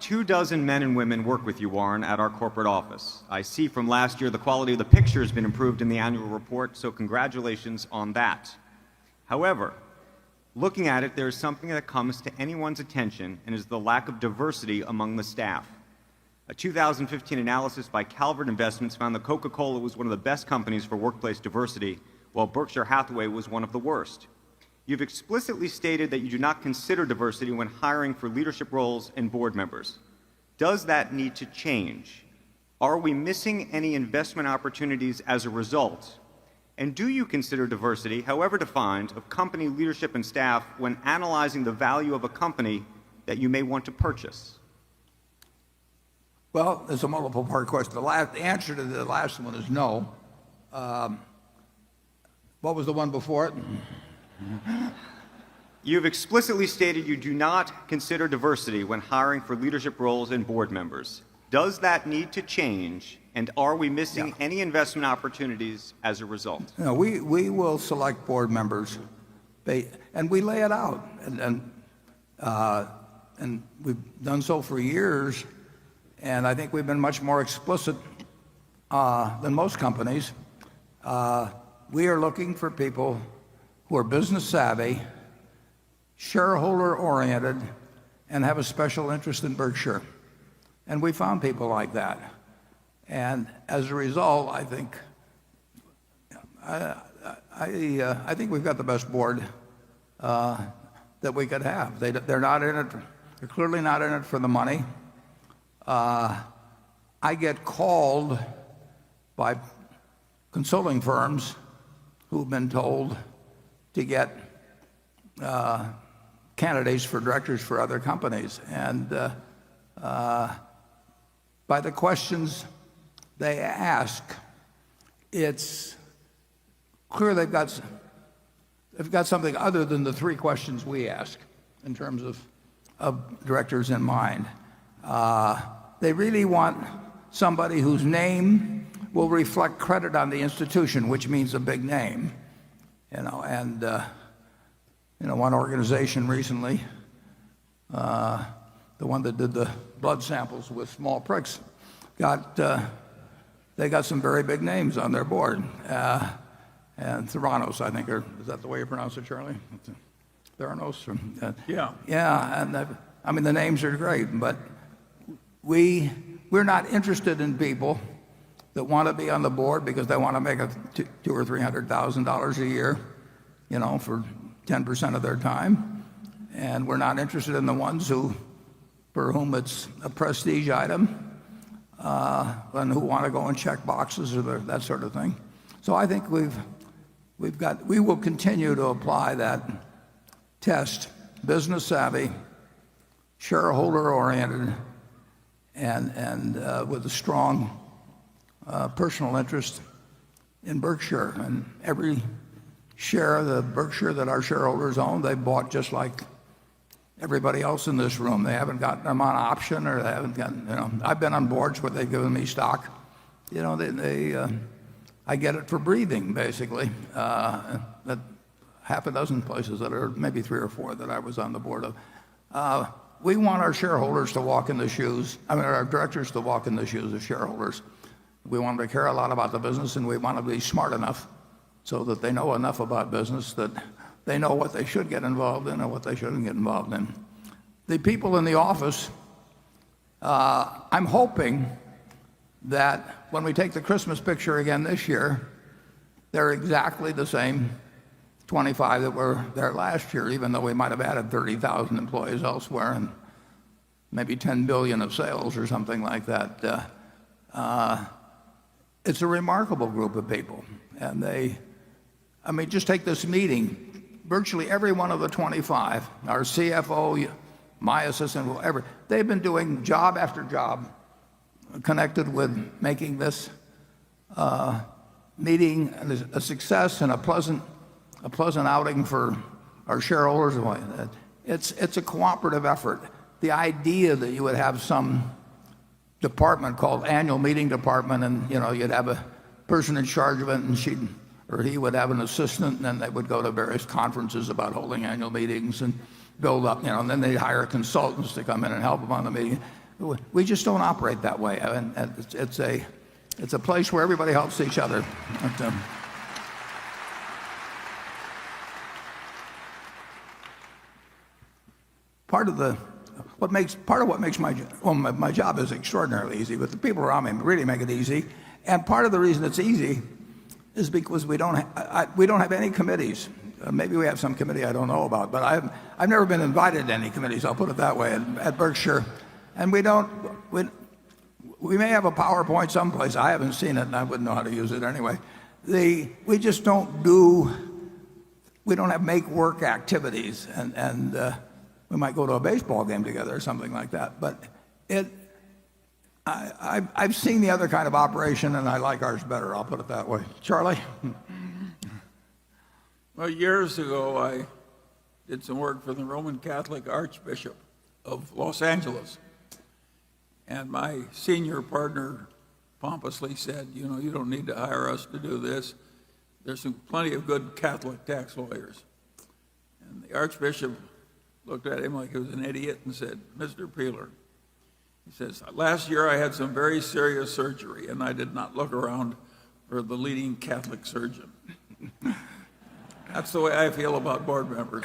24 men and women work with you, Warren, at our corporate office. I see from last year the quality of the picture has been improved in the annual report, so congratulations on that. However, looking at it, there is something that comes to anyone's attention, and is the lack of diversity among the staff. A 2015 analysis by Calvert Investments found that Coca-Cola was one of the best companies for workplace diversity, while Berkshire Hathaway was one of the worst. You've explicitly stated that you do not consider diversity when hiring for leadership roles and board members. Does that need to change? Are we missing any investment opportunities as a result? And do you consider diversity, however defined, of company leadership and staff when analyzing the value of a company that you may want to purchase? Well, it's a multiple-part question. The answer to the last one is no. What was the one before it? You've explicitly stated you do not consider diversity when hiring for leadership roles and board members. Does that need to change, and are we missing any investment opportunities as a result? No, we will select board members, and we lay it out, and we've done so for years, and I think we've been much more explicit than most companies. We are looking for people who are business savvy, shareholder oriented, and have a special interest in Berkshire. And we found people like that. And as a result, I think we've got the best board that we could have. They're not in it. They're clearly not in it for the money. I get called by consulting firms who've been told to get candidates for directors for other companies. And by the questions they ask, it's clear they've got something other than the three questions we ask in terms of directors in mind. They really want somebody whose name will reflect credit on the institution, which means a big name. One organization recently, the one that did the blood samples with small pricks, they got some very big names on their board. And Theranos, I think, is that the way you pronounce it, Charlie? Theranos? Yeah. Yeah, and the names are great, but we're not interested in people that want to be on the board because they want to make $200,000 or $300,000 a year, for 10% of their time. And we're not interested in the ones for whom it's a prestige item, and who want to go and check boxes or that sort of thing. So I think we will continue to apply that test: business savvy, shareholder oriented, and with a strong personal interest in Berkshire. And every share of the Berkshire that our shareholders own, they bought just like everybody else in this room. They haven't gotten them on option, or they haven't gotten, I've been on boards where they've given me stock. I get it for breathing, basically. At half a dozen places that are maybe 3 or 4 that I was on the board of. We want our shareholders to walk in the shoes, our directors to walk in the shoes of shareholders. We want them to care a lot about the business, and we want to be smart enough so that they know enough about business that they know what they should get involved in and what they shouldn't get involved in. The people in the office, I'm hoping that when we take the Christmas picture again this year, they're exactly the same 25 that were there last year, even though we might have added 30,000 employees elsewhere and maybe 10 billion of sales or something like that. It's a remarkable group of people. And just take this meeting. Virtually every one of the 25, our CFO, my assistant, whoever, they've been doing job after job connected with making this meeting a success and a pleasant outing for our shareholders. It's a cooperative effort. The idea that you would have some department called annual meeting department, and you'd have a person in charge of it, and he would have an assistant, and then they would go to various conferences about holding annual meetings and build up, and then they'd hire consultants to come in and help them on the meeting. We just don't operate that way. And it's a place where everybody helps each other. Part of what makes my job is extraordinarily easy, but the people around me really make it easy. And part of the reason it's easy is because we don't have any committees. Maybe we have some committee I don't know about, but I've never been invited to any committees. I'll put it that way at Berkshire, and we may have a PowerPoint someplace. I haven't seen it, and I wouldn't know how to use it anyway. We just we don't have make work activities, and we might go to a baseball game together or something like that. But I've seen the other kind of operation, and I like ours better. I'll put it that way. Charlie? Well, years ago, I did some work for the Roman Catholic Archbishop of Los Angeles. And my senior partner pompously said, you don't need to hire us to do this. There's plenty of good Catholic tax lawyers. And the Archbishop looked at him like he was an idiot and said, Mr. Peeler, he says, last year I had some very serious surgery, and I did not look around for the leading Catholic surgeon. That's the way I feel about board members.